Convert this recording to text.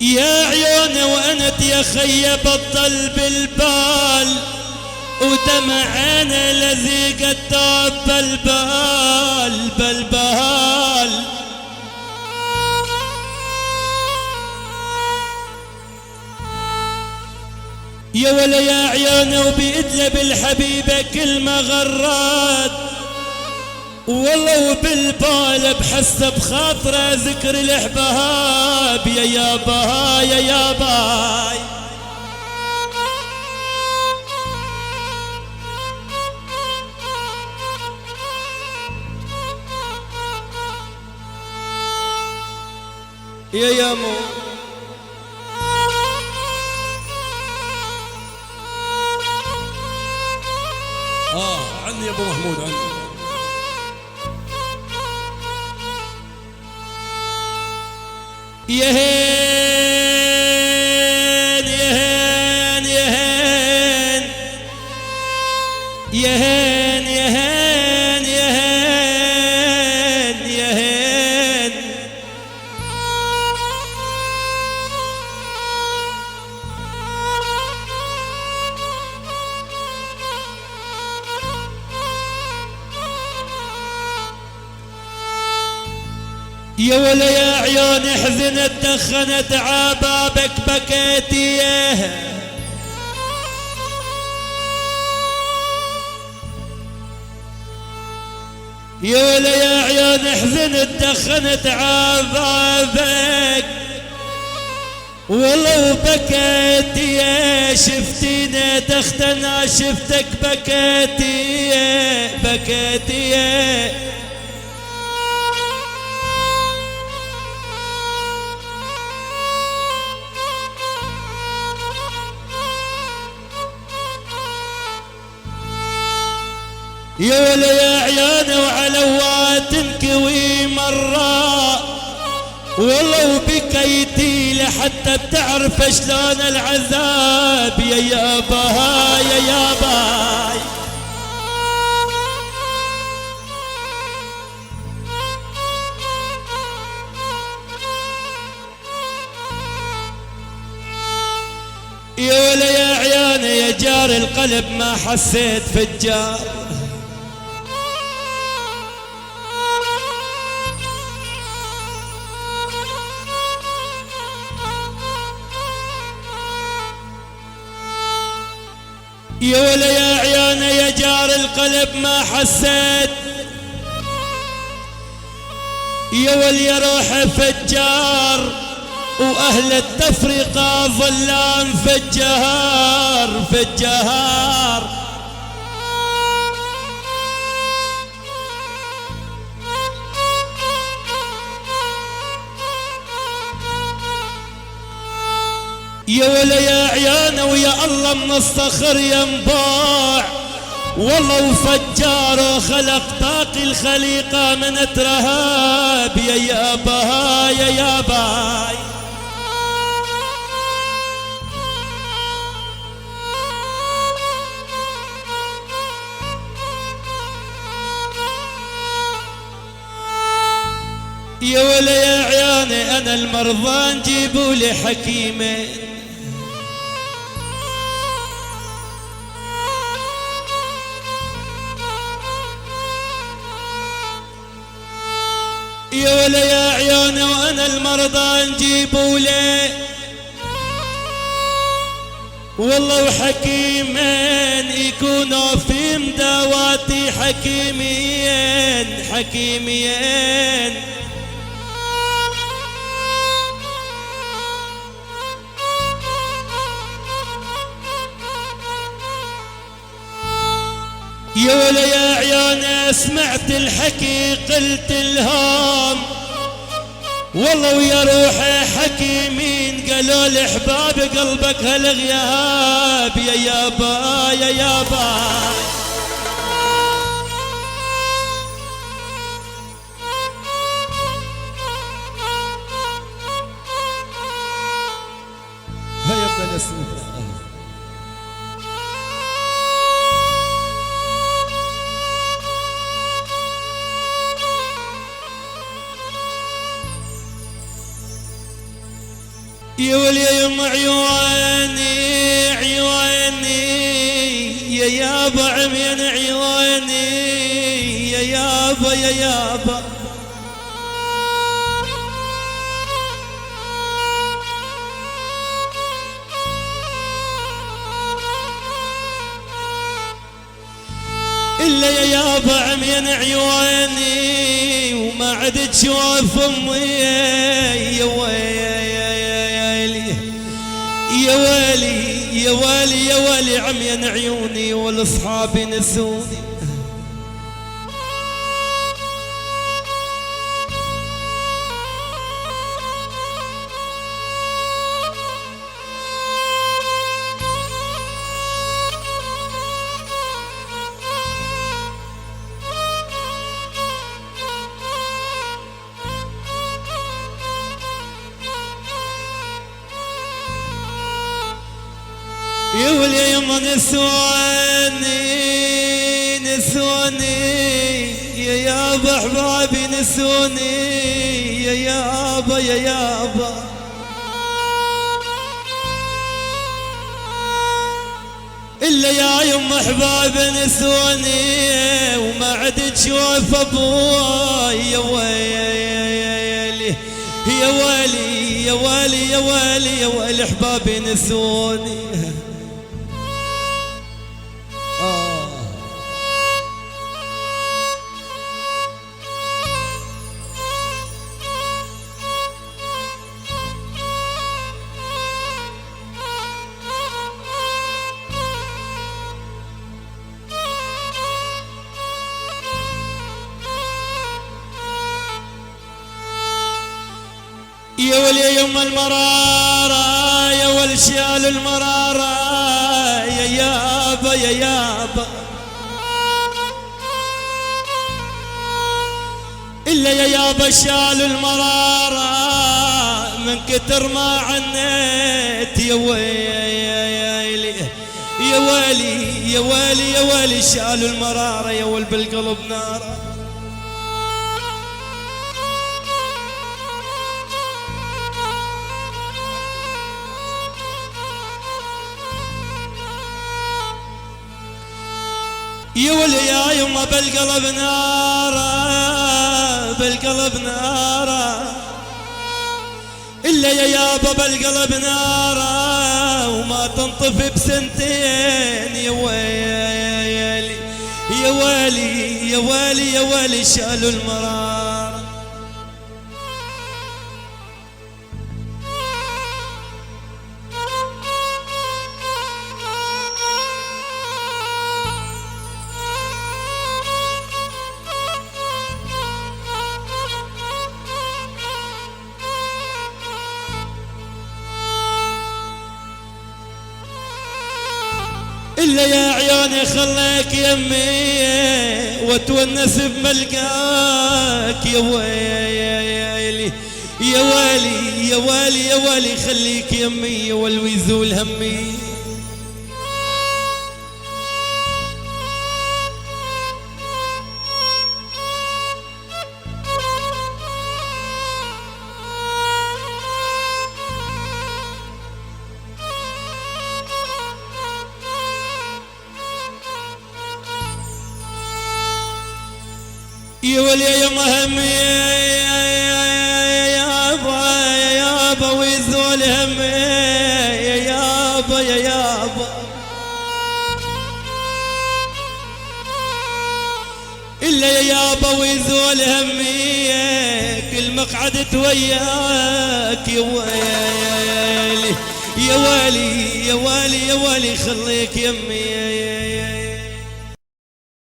يا عيوني وانت يا خي بطل بالبال، ودمع عيني الذي قد طاب بالبال بالبال. يا ولا يا عيوني وبيدلب الحبيبة كل ما غرات، والله وبالبال بحس بخاطره ذكر الاحباب. يا يابا يا يابا يا يامو. عني يا ابو محمود عني. يا هين يا هين يا هين يا هين يا هين يا هين يا هين. يا ولا يا عيوني حزنت دخنت عبابك بكيتي. يا ولا يا عيوني حزنت دخنت عبابك، والله وبكيتي شفتيني دختنا شفتك بكيتي بكيتي. يا ولا يا عياني وعلوات تنكوي مرة، والله وبكيتي لحتى بتعرف شلون العذاب. يا يابا يا يابا يا ولا يا عياني يا جار القلب ما حسيت في الجار. يا ولا يا عياني يا جار القلب ما حسيت. يا ولي روح فجار واهل التفرقه ظلام فجار فجار. يا ولا يا عيانا ويا الله من الصخر ينباع، والله وفجار وخلق باقي الخليقة من ترهاب. يا يابا يا يابا يا ولا يا عياني انا المرضى نجيبوا لي حكيمين. يا ولا يا عياني وانا المرضى نجيبوا لي، والله وحكيمين يكونوا في مداواتي حكيمين حكيمين. يا ولا يا عياني سمعت الحكي قلت الهام، والله ويا روحي حكيمين قالوا الاحباب قلبك هالغياب. يا يابا يا يابا هيا بدنا نسمع. يا ولي يم عيوني عيوني يا يابا عميان عيوني يا يابا يا يابا إلا يا يابا عميان عيوني وما عد تشوف أمي يا ويلي يا ويلي يا ويلي يا ويلي عميان عيوني والأصحاب نسوني يا ولي يما نسوني نسوني يا يابا احبابي نسوني يا يابا يا يابا إلا يا يما احبابي نسوني وما عد تشوف ابوي يا ويلي يا ويلي يا ويلي يا ويلي يا ويلي احبابي نسوني يا ولي يم المرارة يا والشيال المرارة يا يابا يا يابا إلا يا يابا شال المرارة من كتر ما عنيت يا ويلي يا ويلي يا ويلي يا ويلي شال المرارة يا ول بالقلب نارة يا ولي يا يما بالقلب نارة بالقلب نارة إلا يا يابا بالقلب نارة وما تنطفي بسنتين يا ويلي يا ويلي يا ويلي يا ويلي شالوا المرارة إلا يا عيوني خليك يمي وتونس بملقاك يا ويلي يا ويلي يا ويلي يا ويلي خليك يمي والويزول همي يا ولي يا مهمي يا يابا ويزول همي يا يابا يا يابا إلا يا يابا ويزول همي كل مقعدت وياك يا ويلي يا ويلي يا ويلي يا ويلي خليك يمي